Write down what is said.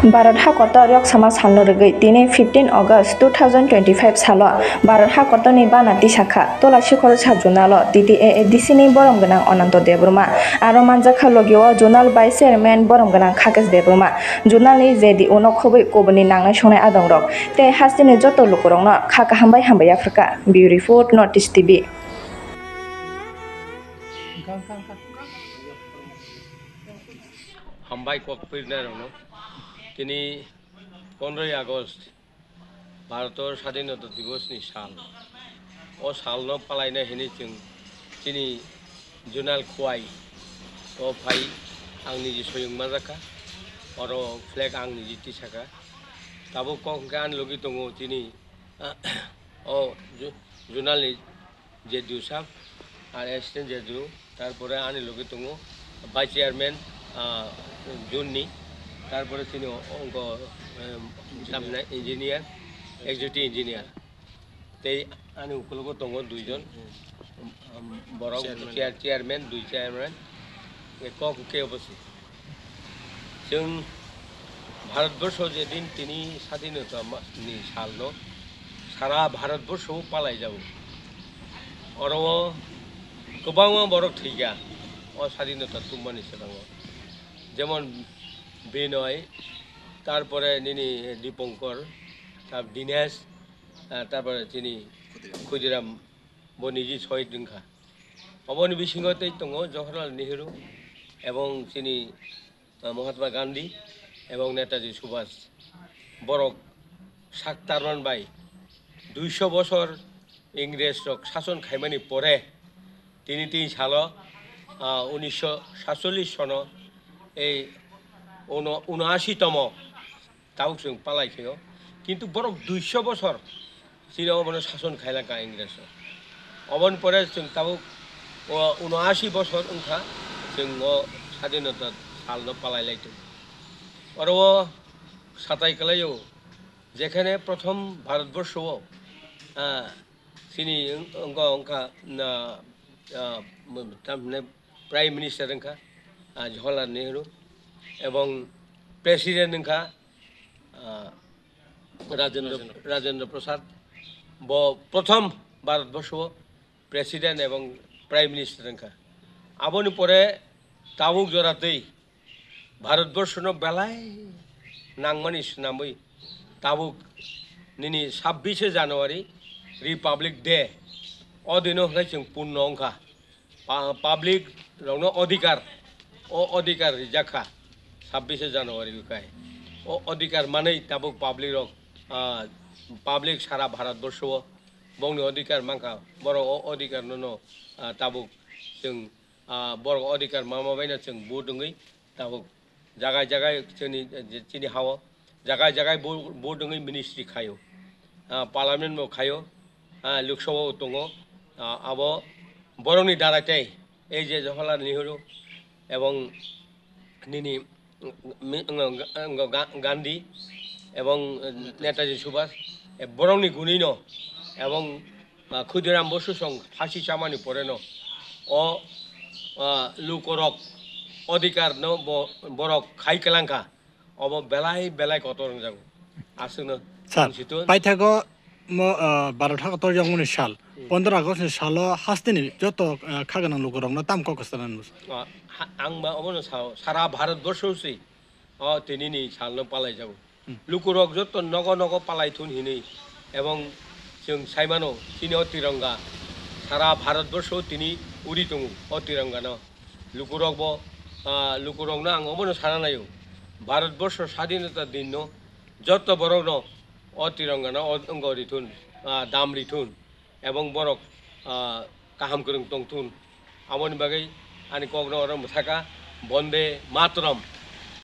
भारत हाकत रक समाज सालनो रगै दिनै 15 अगस्त 2025 सालो भारत हाकतनि बानाति शाखा तलासिखर साजुनालो DCनि बरम गोनां अनन्त देबरमा आरो मानजाखा लगियो जुनाल भाइस चेयारमेन बरम गोनां खाकेश देबरमा जुनालनि जेदि उनो खबै कबनि नांनाय संनाय आदं रक ते हास्तिनि जत लुकुरंनो खाका हामबाय आफ्रिका बिउ रिपोर्ट नर्थ इस्ट टिभि हामबाय कपिरनारनो তিনি 15 আগস্ট ভারতের স্বাধীনতা দিবসনি সাল ও সালनो पालायनो हेनि जों তিনি जुनाल खुवाई ओ फाइ आंनि जि सयंमा जाखा अरो फ्लेग आंनि जि टिसाखा ताबो कंके आन लगी दङ তিনি ओ जुनालनि जेदु साब আর অ্যাসিস্ট্যান্ট जेदु তারপরে আনি লगी दङ ভাইস চেয়ারম্যান জুননি তারপরে তিনি অঙ্ক সামনে ইঞ্জিনিয়ার এক্সিকিউটিভ ইঞ্জিনিয়ার তাই আনি উপলব্ধ দङ দুইজন বড় চেয়ারম্যান দুই চেয়ারম্যান কে অবশ্যই जों भारतबर्षआव जेदिन তিনি স্বাধীনতাनि सालनो सारा भारतबर्षआव पालाय जाबो अरो गोबां बरक थैगा अ স্বাধীনতা तुम्बानि सिगाङाव যেমন বিনয় তারপরে নিনি দীপঙ্কর তার দীনেশ তারপরে তিনি ক্ষুদিরাম বনিজি শহীদ দিনখা অবনি বিসিংহতেই দङ জওহরলাল নেহেরু এবং তিনি মহাত্মা গান্ধী এবং নেতাজি সুভাষ বরক সাক্তারমান বাই 200 বছর ইংরেজ শাসন খাইমানি পরে তিনি সাল 1947 সন এই 79তম তাও जों पालायखो किन्तु बरक 200 বছর চিরাও মানে শাসন খাইলাকা ইংরেজ অবন পরে जों তাও 79 বছর ओंखा जों স্বাধীনতা सालनो पालायलायदों आरो साताय कलायो जेखाने प्रथम भारतबर्षआव सिनि ओंखा प्राइम मिनिस्टार ओंखा जवाहरलाल नेहरू এবং প্রেসিডেন্ট ओंखा राजेंद्र प्रसाद प्रथम भारतबर्षआव प्रेसिडेंट এবং प्राइम मिनिस्टार ओंखा आबोनि परे ताबुक जरातै भारतबर्षनो बेलाय नांमानि सुनामै ताबुक निनि 26 जानुवारि रिपाब्लिक डे अदिनो है जों पूर्ण ओंखा पाब्लिक रौनो अधिकार ओ अधिकार रिजाखा 26 जानुवारि बिखाय ओ अधिकार माने ताबुक पाब्लिक सारा भारतबर्षआव बंनि अधिकार मांखा बर अधिकार नो ताबुक जों बर अधिकार माबायना जों बुदुङै ताबुक जागाय जागाय जोंनि हाव जागाय जागाय बुदुङै मिनिस्ट्रि खायो पार्लामेन्ट खायो लोकसभाव दङ आब बरनि दारायथाय এই যে জওহরলাল নেহেরু এবং নিনি গান্ধী এবং নেতাজি সুভাষ বরংনি গুণিন এবং ক্ষুদিরাম বসু সং ফাঁসি চামানি পড়েন অ লুকরক অধিকার ন বরক খাইকেলাঙ্কা অব বেলায় বেলায় কত রंजागौ আসুনো সিটো পাইথাগো भारत हाकत जंगनि साल 15 আগস্ট साल हास्तिनि जत खागोनां लुगरंनो ताम ककस्तान आं मा अबनो सारा भारतबर्षआवसै दिनैनि सालनो पालाय जागौ लुकुरक जत नग नग पालायथुन हिनै এবং जों साइमानो तिनि तिरंगा सारा भारतबर्षआव तिनि उरि दङ तिरंगानो लुकुरकबो लुकुरकनो आं अबनो साना नायो भारतबर्ष স্বাধীনতা दिननो जत बरकनो तिरंगानो अंगरिथुन दामरिथुन এবং बरक काहाम गोरों दंथुन आमोनि बागै आनि कग्नो अरम थाका बन्दे मातरम